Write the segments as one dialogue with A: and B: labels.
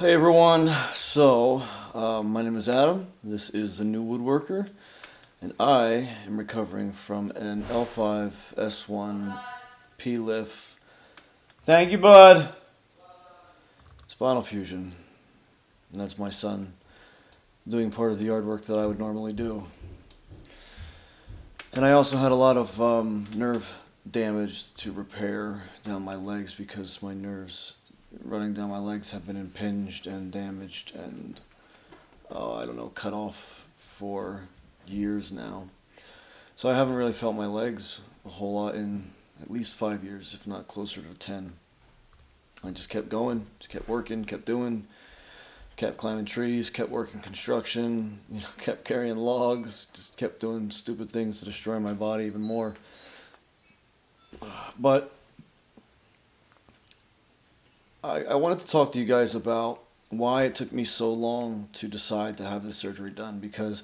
A: Hey everyone, my name is Adam. This is the New Woodworker, and I am recovering from an L5-S1 PLIF. Thank you, bud! Spinal Fusion. And that's my son doing part of the yard work that I would normally do. And I also had a lot of nerve damage to repair down my legs because my nerves running down my legs have been impinged and damaged and cut off for years now. So I haven't really felt my legs a whole lot in at least 5 years, if not closer to 10. I just kept going, just kept working, kept doing, kept climbing trees, kept working construction, kept carrying logs, just kept doing stupid things to destroy my body even more. But I wanted to talk to you guys about why it took me so long to decide to have this surgery done, because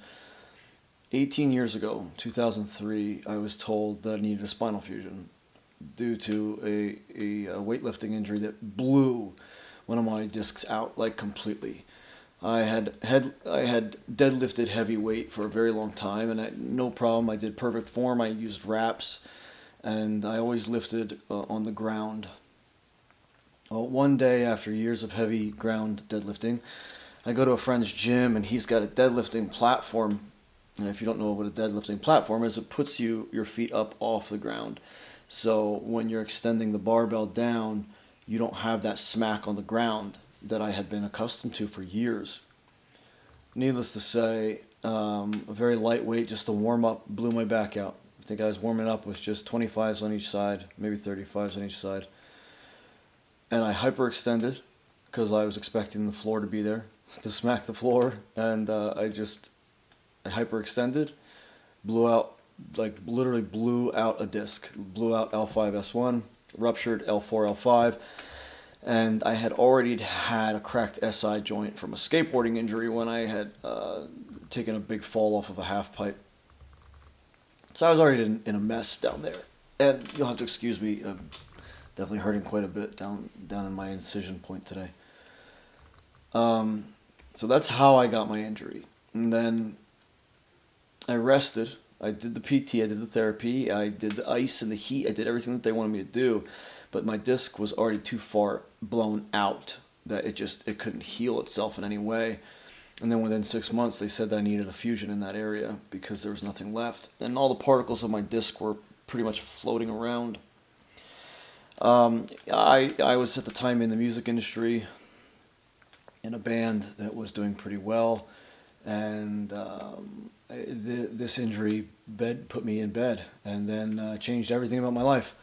A: 18 years ago, 2003, I was told that I needed a spinal fusion due to a weightlifting injury that blew one of my discs out like completely. I had deadlifted heavy weight for a very long time, and no problem. I did perfect form. I used wraps, and I always lifted on the ground. Well, one day after years of heavy ground deadlifting, I go to a friend's gym and he's got a deadlifting platform. And if you don't know what a deadlifting platform is, it puts your feet up off the ground. So when you're extending the barbell down, you don't have that smack on the ground that I had been accustomed to for years. Needless to say, a very lightweight, just to warm up, blew my back out. I think I was warming up with just 25s on each side, maybe 35s on each side. And I hyperextended because I was expecting the floor to be there to smack the floor, and I hyperextended, blew out, like literally blew out a disc, blew out L5-S1, ruptured L4-L5, and I had already had a cracked SI joint from a skateboarding injury when I had taken a big fall off of a half pipe. So I was already in a mess down there, and you'll have to excuse me. Definitely hurting quite a bit down in my incision point today. So that's how I got my injury. And then I rested. I did the PT, I did the therapy, I did the ice and the heat, I did everything that they wanted me to do. But my disc was already too far blown out that it couldn't heal itself in any way. And then within 6 months they said that I needed a fusion in that area because there was nothing left. And all the particles of my disc were pretty much floating around. I was at the time in the music industry in a band that was doing pretty well, and this injury put me in bed, and then changed everything about my life,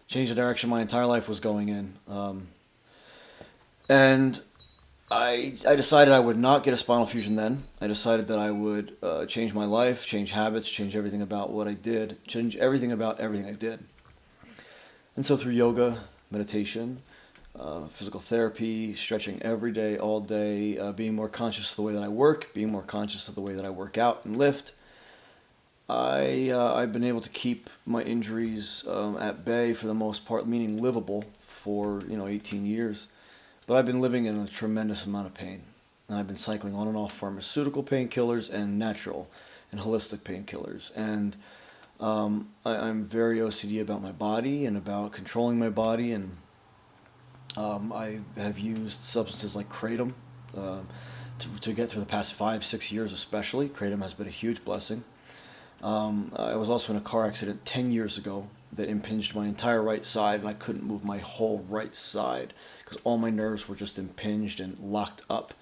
A: changed the direction my entire life was going in. And I decided I would not get a spinal fusion then. I decided that I would change my life, change habits, change everything about what I did, change everything about everything I did. And so through yoga, meditation, physical therapy, stretching every day, all day, being more conscious of the way that I work, being more conscious of the way that I work out and lift, I've been able to keep my injuries at bay for the most part, meaning livable for 18 years. But I've been living in a tremendous amount of pain. And I've been cycling on and off pharmaceutical painkillers and natural and holistic painkillers. And I'm very OCD about my body and about controlling my body, and I have used substances like kratom to get through the past 5-6 years especially. Kratom has been a huge blessing. I was also in a car accident 10 years ago that impinged my entire right side, and I couldn't move my whole right side because all my nerves were just impinged and locked up.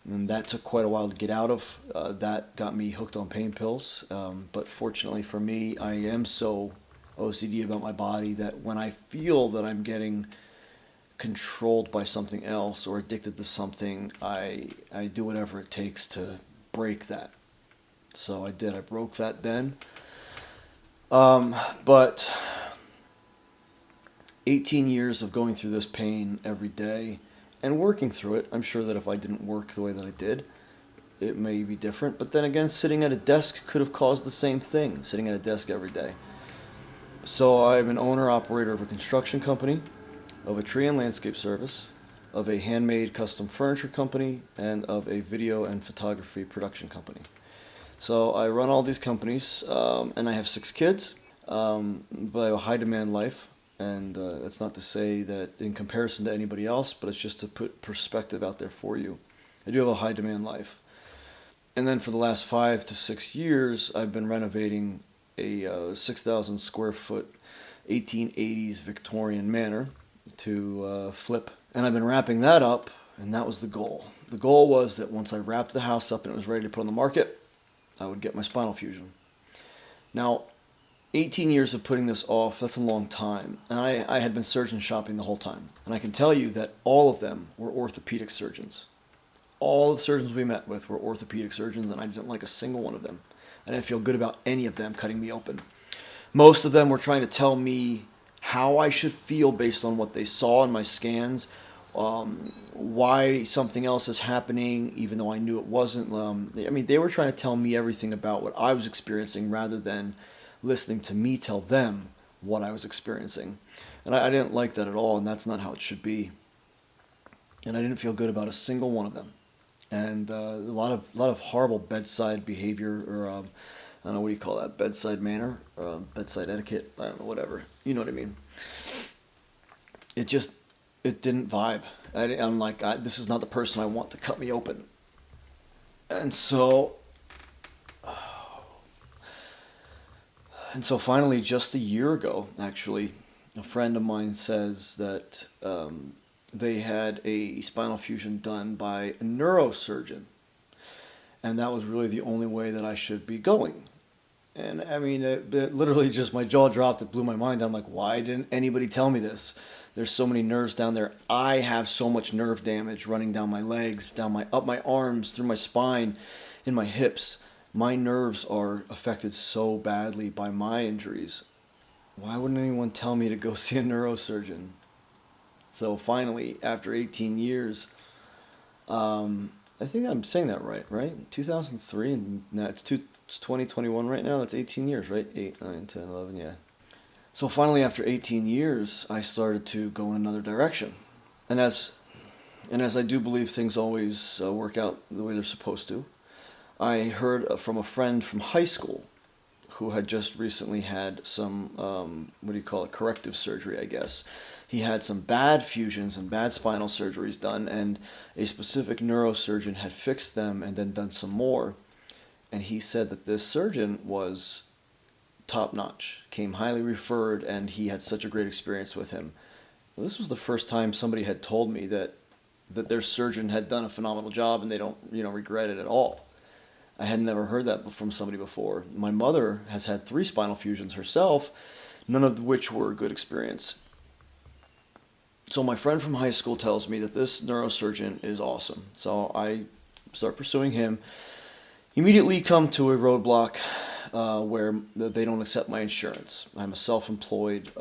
A: And that took quite a while to get out of. That got me hooked on pain pills. But fortunately for me, I am so OCD about my body that when I feel that I'm getting controlled by something else or addicted to something, I do whatever it takes to break that. So I did. I broke that then. But 18 years of going through this pain every day and working through it, I'm sure that if I didn't work the way that I did, it may be different. But then again, sitting at a desk could have caused the same thing, sitting at a desk every day. So I'm an owner-operator of a construction company, of a tree and landscape service, of a handmade custom furniture company, and of a video and photography production company. So I run all these companies, and I have 6 kids, but I have a high demand life. And that's not to say that in comparison to anybody else, but it's just to put perspective out there for you. I do have a high demand life. And then for the last 5 to 6 years, I've been renovating a 6,000 square foot 1880s Victorian manor to flip. And I've been wrapping that up, and that was the goal. The goal was that once I wrapped the house up and it was ready to put on the market, I would get my Spinal Fusion. Now, 18 years of putting this off, that's a long time. And I had been surgeon shopping the whole time. And I can tell you that all of them were orthopedic surgeons. All the surgeons we met with were orthopedic surgeons, and I didn't like a single one of them. I didn't feel good about any of them cutting me open. Most of them were trying to tell me how I should feel based on what they saw in my scans, why something else is happening, even though I knew it wasn't. They were trying to tell me everything about what I was experiencing rather than listening to me tell them what I was experiencing. And I didn't like that at all, and that's not how it should be. And I didn't feel good about a single one of them. And a lot of horrible bedside behavior, or I don't know, what do you call that? Bedside manner, bedside etiquette. I don't know, whatever. You know what I mean? It didn't vibe. I'm like, this is not the person I want to cut me open. And so finally, just a year ago, actually, a friend of mine says that they had a spinal fusion done by a neurosurgeon. And that was really the only way that I should be going. And I mean, it literally just, my jaw dropped. It blew my mind. I'm like, why didn't anybody tell me this? There's so many nerves down there. I have so much nerve damage running down my legs, up my arms, through my spine, in my hips. My nerves are affected so badly by my injuries. Why wouldn't anyone tell me to go see a neurosurgeon? So finally, after 18 years, I think I'm saying that right? 2003, and now it's 2021 right now. That's 18 years, right? 8, 9, 10, 11, yeah. So finally, after 18 years, I started to go in another direction. And as I do believe things always work out the way they're supposed to, I heard from a friend from high school who had just recently had some, corrective surgery, I guess. He had some bad fusions and bad spinal surgeries done, and a specific neurosurgeon had fixed them and then done some more. And he said that this surgeon was top-notch, came highly referred, and he had such a great experience with him. Well, this was the first time somebody had told me that their surgeon had done a phenomenal job and they don't, regret it at all. I had never heard that from somebody before. My mother has had 3 spinal fusions herself, none of which were a good experience. So my friend from high school tells me that this neurosurgeon is awesome. So I start pursuing him. Immediately come to a roadblock where they don't accept my insurance. I'm a self-employed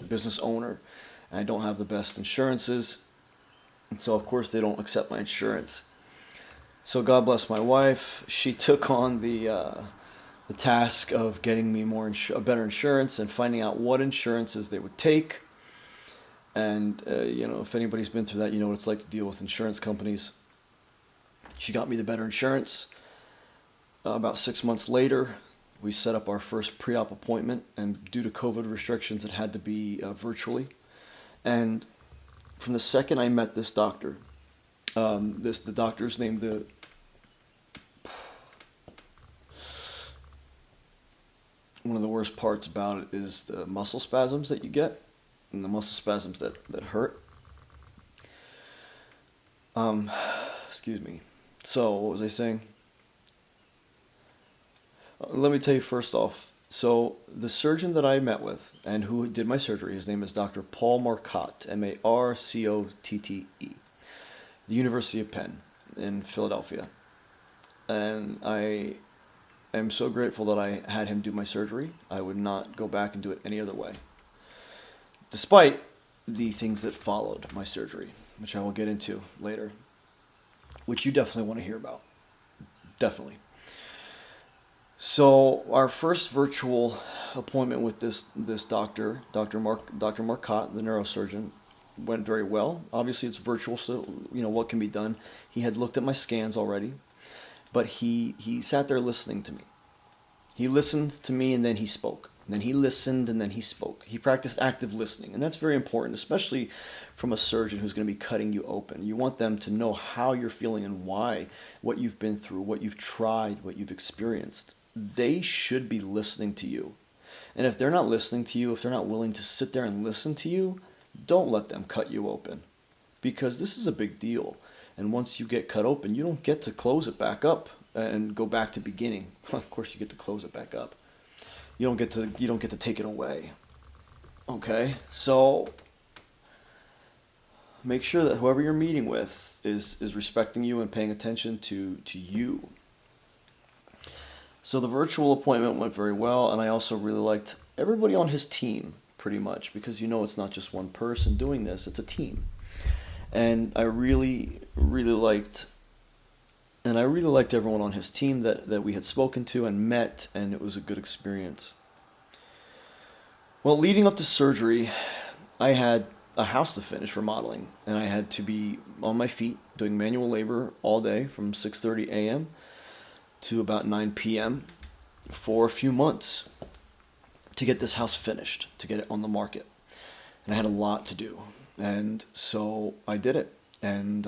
A: business owner, and I don't have the best insurances. And so, of course, they don't accept my insurance. So God bless my wife. She took on the task of getting me better insurance and finding out what insurances they would take. And, if anybody's been through that, you know what it's like to deal with insurance companies. She got me the better insurance. About 6 months later, we set up our first pre-op appointment, and due to COVID restrictions, it had to be virtually. And from the second I met this doctor, the doctor's name, one of the worst parts about it is the muscle spasms that you get, and the muscle spasms that hurt. Excuse me. So, what was I saying? Let me tell you first off. So, the surgeon that I met with and who did my surgery, his name is Dr. Paul Marcotte, Marcotte, the University of Penn in Philadelphia. And I am so grateful that I had him do my surgery. I would not go back and do it any other way, despite the things that followed my surgery, which I will get into later, which you definitely want to hear about. Definitely. So our first virtual appointment with this doctor, Dr. Marcotte, the neurosurgeon, went very well. Obviously, it's virtual, so what can be done. He had looked at my scans already, but he sat there listening to me. He listened to me and then he spoke. And then he listened and then he spoke. He practiced active listening, and that's very important, especially from a surgeon who's going to be cutting you open. You want them to know how you're feeling and why, what you've been through, what you've tried, what you've experienced. They should be listening to you. And if they're not listening to you, if they're not willing to sit there and listen to you, don't let them cut you open, because this is a big deal. And once you get cut open, you don't get to close it back up and go back to beginning. Of course, you get to close it back up. You don't get to take it away. Okay, so make sure that whoever you're meeting with is respecting you and paying attention to you. So the virtual appointment went very well, and I also really liked everybody on his team, pretty much, because it's not just one person doing this, it's a team. And I really liked everyone on his team that we had spoken to and met, and it was a good experience. Well, leading up to surgery, I had a house to finish for modeling, and I had to be on my feet doing manual labor all day from 6:30 a.m. to about 9 p.m. for a few months to get this house finished, to get it on the market. And I had a lot to do, and so I did it. And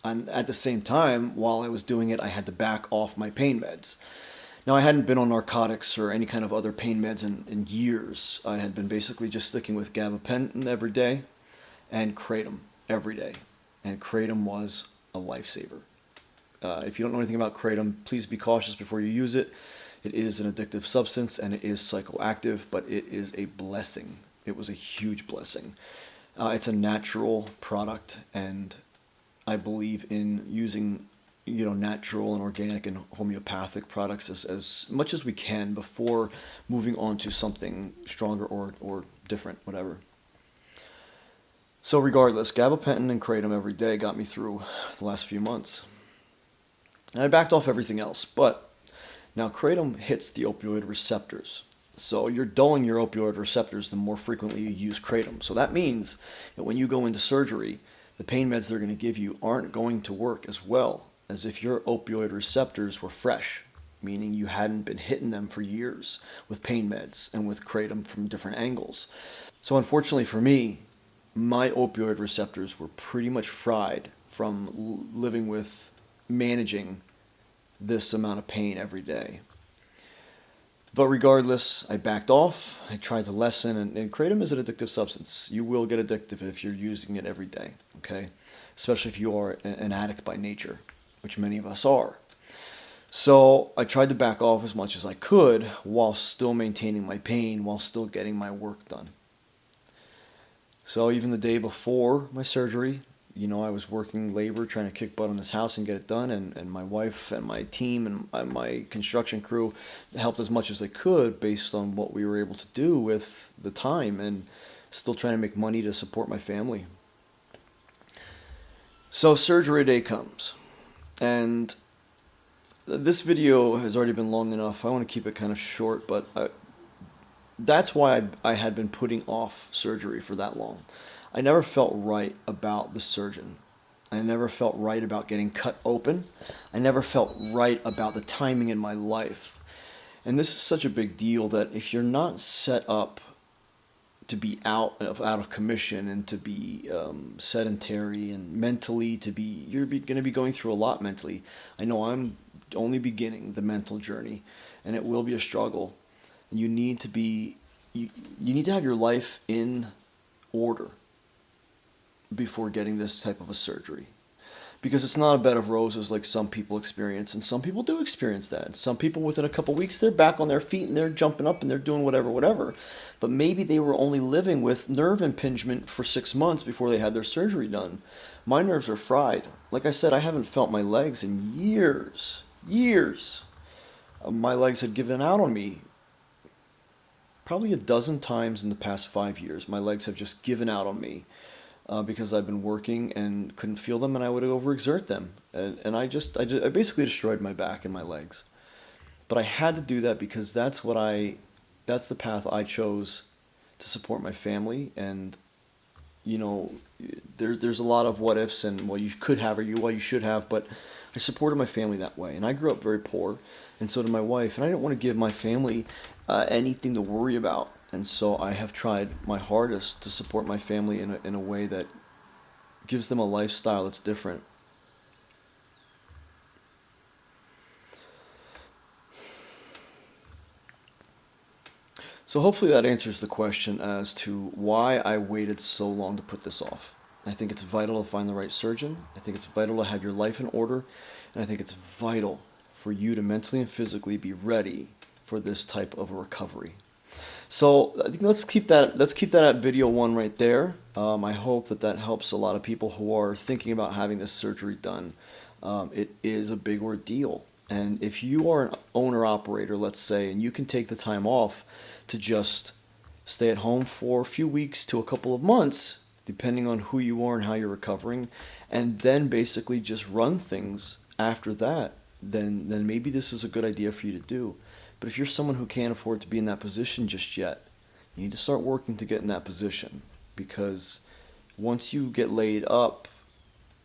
A: at the same time, while I was doing it, I had to back off my pain meds. Now, I hadn't been on narcotics or any kind of other pain meds in years. I had been basically just sticking with gabapentin every day and kratom every day. And kratom was a lifesaver. If you don't know anything about kratom, please be cautious before you use it. It is an addictive substance and it is psychoactive, but it is a blessing. It was a huge blessing. It's a natural product, and I believe in using natural and organic and homeopathic products as much as we can before moving on to something stronger or different, whatever. So regardless, gabapentin and kratom every day got me through the last few months. And I backed off everything else, but now kratom hits the opioid receptors. So you're dulling your opioid receptors the more frequently you use kratom. So that means that when you go into surgery, the pain meds they're going to give you aren't going to work as well as if your opioid receptors were fresh, meaning you hadn't been hitting them for years with pain meds and with kratom from different angles. So unfortunately for me, my opioid receptors were pretty much fried from living with managing this amount of pain every day. But regardless, I backed off. I tried to lessen, and kratom is an addictive substance. You will get addictive if you're using it every day, okay? Especially if you are an addict by nature, which many of us are. So I tried to back off as much as I could while still maintaining my pain, while still getting my work done. So even the day before my surgery, I was working labor, trying to kick butt on this house and get it done, and my wife and my team and my construction crew helped as much as they could based on what we were able to do with the time, and still trying to make money to support my family. So surgery day comes, and this video has already been long enough. I want to keep it kind of short, but that's why I had been putting off surgery for that long. I never felt right about the surgeon. I never felt right about getting cut open. I never felt right about the timing in my life. And this is such a big deal that if you're not set up to be out of commission and to be sedentary and mentally you're going to be going through a lot mentally. I know I'm only beginning the mental journey, and it will be a struggle. And you need to have your life in order before getting this type of a surgery, because it's not a bed of roses like some people experience, and some people do experience that. And some people within a couple weeks they're back on their feet and they're jumping up and they're doing whatever. But maybe they were only living with nerve impingement for 6 months before they had their surgery done. My nerves are fried. Like I said, I haven't felt my legs in years. My legs had given out on me probably a dozen times in the past 5 years. My legs have just given out on me. Because I've been working and couldn't feel them, and I would overexert them, and I basically destroyed my back and my legs. But I had to do that because that's the path I chose to support my family, and you know, there's a lot of what ifs and well you could have or you should have, but I supported my family that way, and I grew up very poor, and so did my wife, and I didn't want to give my family anything to worry about, and so I have tried my hardest to support my family in a way that gives them a lifestyle that's different. So hopefully that answers the question as to why I waited so long to put this off. I think it's vital to find the right surgeon. I think it's vital to have your life in order. And I think it's vital for you to mentally and physically be ready for this type of a recovery. So I think let's keep that at video one right there. I hope that that helps a lot of people who are thinking about having this surgery done. It is a big ordeal, and if you are an owner operator, let's say, and you can take the time off to just stay at home for a few weeks to a couple of months, depending on who you are and how you're recovering, and then basically just run things after that, then maybe this is a good idea for you to do. But if you're someone who can't afford to be in that position just yet, you need to start working to get in that position, because once you get laid up,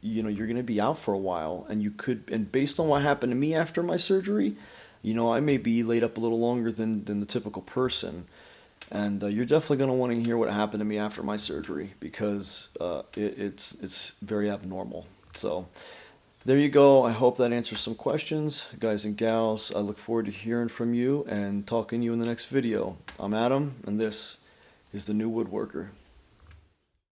A: you're going to be out for a while, and and based on what happened to me after my surgery, I may be laid up a little longer than the typical person. And you're definitely going to want to hear what happened to me after my surgery, because it's very abnormal. So there you go. I hope that answers some questions, guys and gals. I look forward to hearing from you and talking to you in the next video. I'm Adam, and this is the New Woodworker.